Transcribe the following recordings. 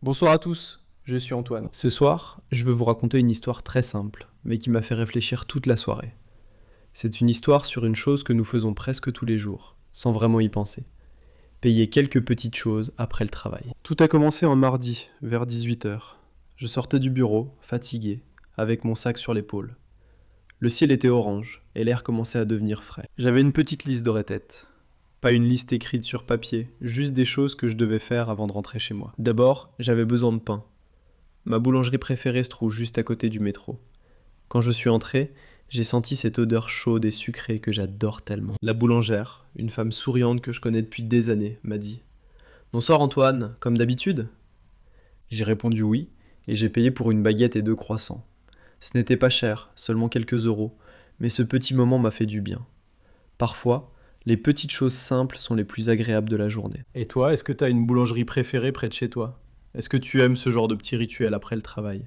Bonsoir à tous, je suis Antoine. Ce soir, je veux vous raconter une histoire très simple, mais qui m'a fait réfléchir toute la soirée. C'est une histoire sur une chose que nous faisons presque tous les jours, sans vraiment y penser. Payer quelques petites choses après le travail. Tout a commencé en mardi, vers 18 h. Je sortais du bureau, fatigué, avec mon sac sur l'épaule. Le ciel était orange, et l'air commençait à devenir frais. J'avais une petite liste dans la tête. Pas une liste écrite sur papier, juste des choses que je devais faire avant de rentrer chez moi. D'abord, j'avais besoin de pain. Ma boulangerie préférée se trouve juste à côté du métro. Quand je suis entré, j'ai senti cette odeur chaude et sucrée que j'adore tellement. La boulangère, une femme souriante que je connais depuis des années, m'a dit « Bonsoir Antoine, comme d'habitude ?» J'ai répondu oui, et j'ai payé pour une baguette et 2 croissants. Ce n'était pas cher, seulement quelques euros, mais ce petit moment m'a fait du bien. Parfois, les petites choses simples sont les plus agréables de la journée. Et toi, est-ce que tu as une boulangerie préférée près de chez toi ? Est-ce que tu aimes ce genre de petits rituels après le travail ?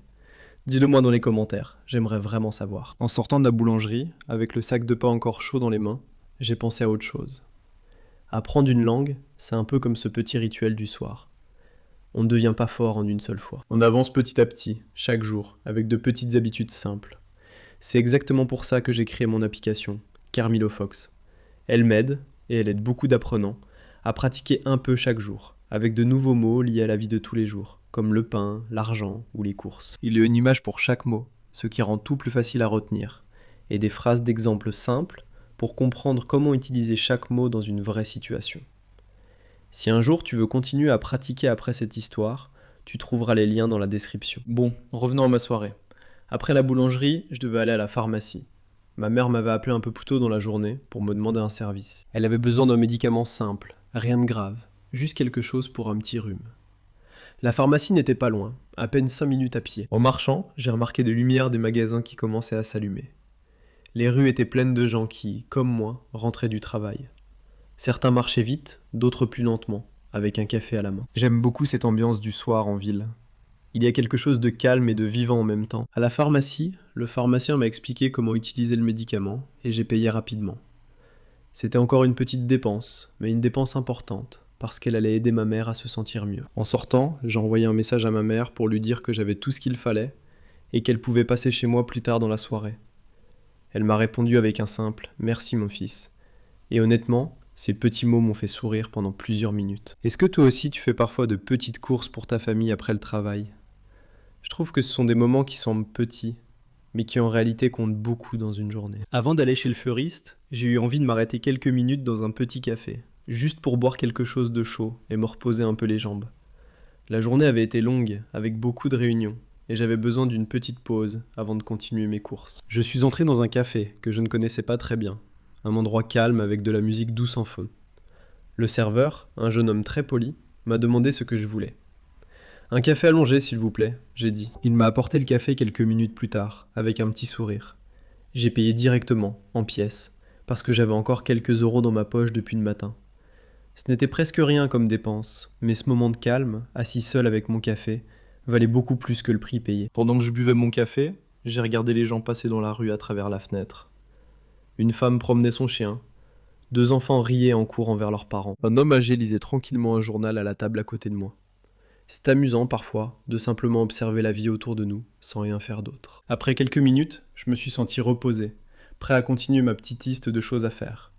Dis-le moi dans les commentaires, j'aimerais vraiment savoir. En sortant de la boulangerie, avec le sac de pain encore chaud dans les mains, j'ai pensé à autre chose. Apprendre une langue, c'est un peu comme ce petit rituel du soir. On ne devient pas fort en une seule fois. On avance petit à petit, chaque jour, avec de petites habitudes simples. C'est exactement pour ça que j'ai créé mon application, Carmilo Fox. Elle m'aide, et elle aide beaucoup d'apprenants, à pratiquer un peu chaque jour, avec de nouveaux mots liés à la vie de tous les jours, comme le pain, l'argent ou les courses. Il y a une image pour chaque mot, ce qui rend tout plus facile à retenir, et des phrases d'exemples simples pour comprendre comment utiliser chaque mot dans une vraie situation. Si un jour tu veux continuer à pratiquer après cette histoire, tu trouveras les liens dans la description. Bon, revenons à ma soirée. Après la boulangerie, je devais aller à la pharmacie. Ma mère m'avait appelé un peu plus tôt dans la journée pour me demander un service. Elle avait besoin d'un médicament simple, rien de grave, juste quelque chose pour un petit rhume. La pharmacie n'était pas loin, à peine 5 minutes à pied. En marchant, j'ai remarqué des lumières des magasins qui commençaient à s'allumer. Les rues étaient pleines de gens qui, comme moi, rentraient du travail. Certains marchaient vite, d'autres plus lentement, avec un café à la main. J'aime beaucoup cette ambiance du soir en ville. Il y a quelque chose de calme et de vivant en même temps. À la pharmacie, le pharmacien m'a expliqué comment utiliser le médicament et j'ai payé rapidement. C'était encore une petite dépense, mais une dépense importante, parce qu'elle allait aider ma mère à se sentir mieux. En sortant, j'ai envoyé un message à ma mère pour lui dire que j'avais tout ce qu'il fallait et qu'elle pouvait passer chez moi plus tard dans la soirée. Elle m'a répondu avec un simple « Merci mon fils ». Et honnêtement, ces petits mots m'ont fait sourire pendant plusieurs minutes. Est-ce que toi aussi tu fais parfois de petites courses pour ta famille après le travail ? Je trouve que ce sont des moments qui semblent petits, mais qui en réalité comptent beaucoup dans une journée. Avant d'aller chez le fleuriste, j'ai eu envie de m'arrêter quelques minutes dans un petit café, juste pour boire quelque chose de chaud et me reposer un peu les jambes. La journée avait été longue, avec beaucoup de réunions, et j'avais besoin d'une petite pause avant de continuer mes courses. Je suis entré dans un café que je ne connaissais pas très bien, un endroit calme avec de la musique douce en fond. Le serveur, un jeune homme très poli, m'a demandé ce que je voulais. « Un café allongé, s'il vous plaît », j'ai dit. Il m'a apporté le café quelques minutes plus tard, avec un petit sourire. J'ai payé directement, en pièces, parce que j'avais encore quelques euros dans ma poche depuis le matin. Ce n'était presque rien comme dépense, mais ce moment de calme, assis seul avec mon café, valait beaucoup plus que le prix payé. Pendant que je buvais mon café, j'ai regardé les gens passer dans la rue à travers la fenêtre. Une femme promenait son chien. 2 enfants riaient en courant vers leurs parents. Un homme âgé lisait tranquillement un journal à la table à côté de moi. C'est amusant parfois de simplement observer la vie autour de nous sans rien faire d'autre. Après quelques minutes, je me suis senti reposé, prêt à continuer ma petite liste de choses à faire.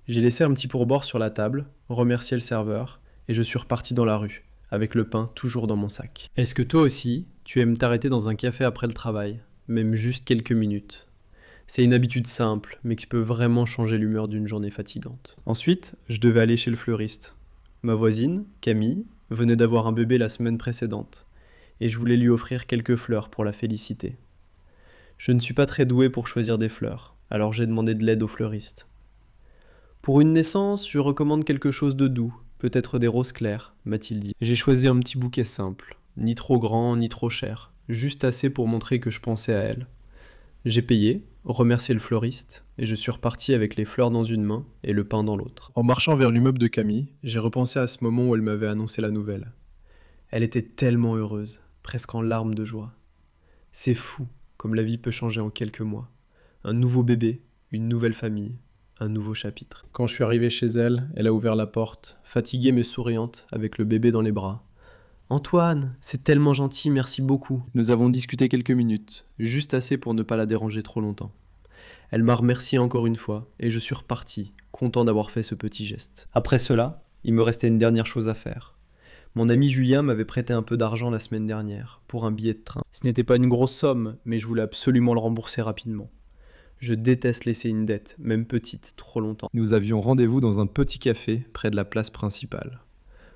J'ai laissé un petit pourboire sur la table, remercié le serveur, et je suis reparti dans la rue, avec le pain toujours dans mon sac. Est-ce que toi aussi, tu aimes t'arrêter dans un café après le travail, même juste quelques minutes ? C'est une habitude simple, mais qui peut vraiment changer l'humeur d'une journée fatigante. Ensuite, je devais aller chez le fleuriste. Ma voisine, Camille, venait d'avoir un bébé la semaine précédente, et je voulais lui offrir quelques fleurs pour la féliciter. Je ne suis pas très doué pour choisir des fleurs, alors j'ai demandé de l'aide au fleuriste. Pour une naissance, je recommande quelque chose de doux, peut-être des roses claires, m'a-t-il dit. J'ai choisi un petit bouquet simple, ni trop grand, ni trop cher, juste assez pour montrer que je pensais à elle. J'ai payé, remercié le fleuriste, et je suis reparti avec les fleurs dans une main et le pain dans l'autre. En marchant vers l'immeuble de Camille, j'ai repensé à ce moment où elle m'avait annoncé la nouvelle. Elle était tellement heureuse, presque en larmes de joie. C'est fou, comme la vie peut changer en quelques mois. Un nouveau bébé, une nouvelle famille, un nouveau chapitre. Quand je suis arrivé chez elle, elle a ouvert la porte, fatiguée mais souriante, avec le bébé dans les bras. Antoine, c'est tellement gentil, merci beaucoup. Nous avons discuté quelques minutes, juste assez pour ne pas la déranger trop longtemps. Elle m'a remercié encore une fois, et je suis reparti, content d'avoir fait ce petit geste. Après cela, il me restait une dernière chose à faire. Mon ami Julien m'avait prêté un peu d'argent la semaine dernière, pour un billet de train. Ce n'était pas une grosse somme, mais je voulais absolument le rembourser rapidement. Je déteste laisser une dette, même petite, trop longtemps. Nous avions rendez-vous dans un petit café, près de la place principale.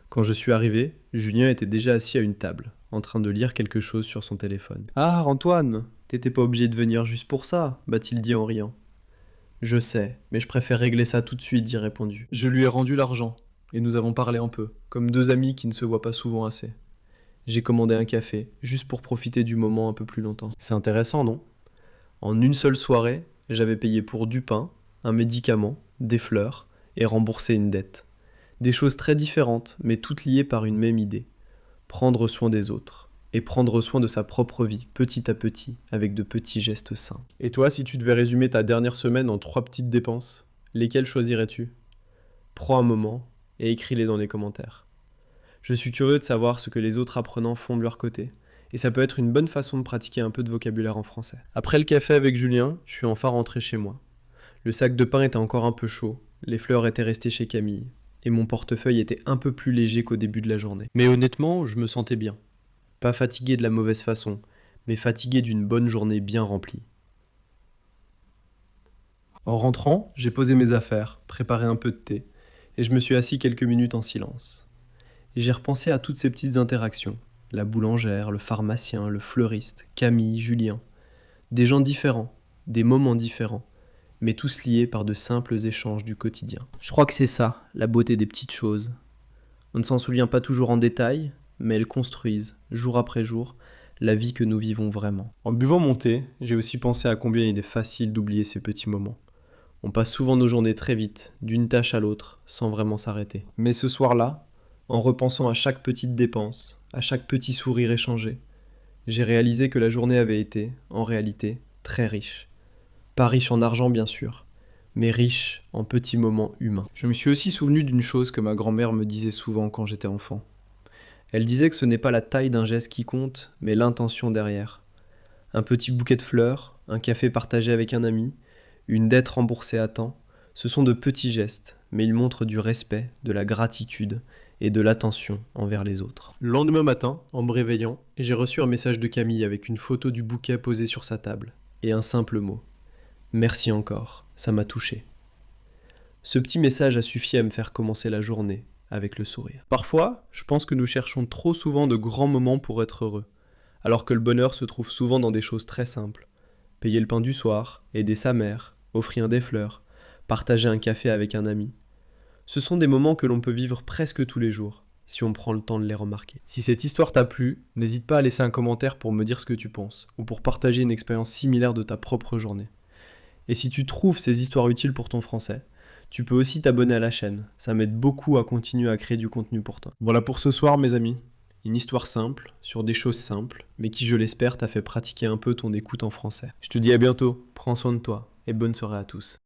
Quand je suis arrivé, Julien était déjà assis à une table, en train de lire quelque chose sur son téléphone. « Ah, Antoine, t'étais pas obligé de venir juste pour ça », m'a-t-il dit en riant. « Je sais, mais je préfère régler ça tout de suite », j'ai répondu. Je lui ai rendu l'argent, et nous avons parlé un peu, comme deux amis qui ne se voient pas souvent assez. J'ai commandé un café, juste pour profiter du moment un peu plus longtemps. C'est intéressant, non ? En une seule soirée, j'avais payé pour du pain, un médicament, des fleurs, et remboursé une dette. Des choses très différentes, mais toutes liées par une même idée. Prendre soin des autres. Et prendre soin de sa propre vie, petit à petit, avec de petits gestes sains. Et toi, si tu devais résumer ta dernière semaine en 3 petites dépenses, lesquelles choisirais-tu ? Prends un moment et écris-les dans les commentaires. Je suis curieux de savoir ce que les autres apprenants font de leur côté. Et ça peut être une bonne façon de pratiquer un peu de vocabulaire en français. Après le café avec Julien, je suis enfin rentré chez moi. Le sac de pain était encore un peu chaud, les fleurs étaient restées chez Camille. Et mon portefeuille était un peu plus léger qu'au début de la journée. Mais honnêtement, je me sentais bien. Pas fatigué de la mauvaise façon, mais fatigué d'une bonne journée bien remplie. En rentrant, j'ai posé mes affaires, préparé un peu de thé, et je me suis assis quelques minutes en silence. Et j'ai repensé à toutes ces petites interactions. La boulangère, le pharmacien, le fleuriste, Camille, Julien. Des gens différents, des moments différents, mais tous liés par de simples échanges du quotidien. Je crois que c'est ça, la beauté des petites choses. On ne s'en souvient pas toujours en détail, mais elles construisent, jour après jour, la vie que nous vivons vraiment. En buvant mon thé, j'ai aussi pensé à combien il est facile d'oublier ces petits moments. On passe souvent nos journées très vite, d'une tâche à l'autre, sans vraiment s'arrêter. Mais ce soir-là, en repensant à chaque petite dépense, à chaque petit sourire échangé, j'ai réalisé que la journée avait été, en réalité, très riche. Pas riche en argent bien sûr, mais riche en petits moments humains. Je me suis aussi souvenu d'une chose que ma grand-mère me disait souvent quand j'étais enfant. Elle disait que ce n'est pas la taille d'un geste qui compte, mais l'intention derrière. Un petit bouquet de fleurs, un café partagé avec un ami, une dette remboursée à temps, ce sont de petits gestes, mais ils montrent du respect, de la gratitude et de l'attention envers les autres. Le lendemain matin, en me réveillant, j'ai reçu un message de Camille avec une photo du bouquet posé sur sa table, et un simple mot. Merci encore, ça m'a touché. Ce petit message a suffi à me faire commencer la journée avec le sourire. Parfois, je pense que nous cherchons trop souvent de grands moments pour être heureux, alors que le bonheur se trouve souvent dans des choses très simples. Payer le pain du soir, aider sa mère, offrir des fleurs, partager un café avec un ami. Ce sont des moments que l'on peut vivre presque tous les jours, si on prend le temps de les remarquer. Si cette histoire t'a plu, n'hésite pas à laisser un commentaire pour me dire ce que tu penses, ou pour partager une expérience similaire de ta propre journée. Et si tu trouves ces histoires utiles pour ton français, tu peux aussi t'abonner à la chaîne, ça m'aide beaucoup à continuer à créer du contenu pour toi. Voilà pour ce soir mes amis, une histoire simple, sur des choses simples, mais qui je l'espère t'a fait pratiquer un peu ton écoute en français. Je te dis à bientôt, prends soin de toi, et bonne soirée à tous.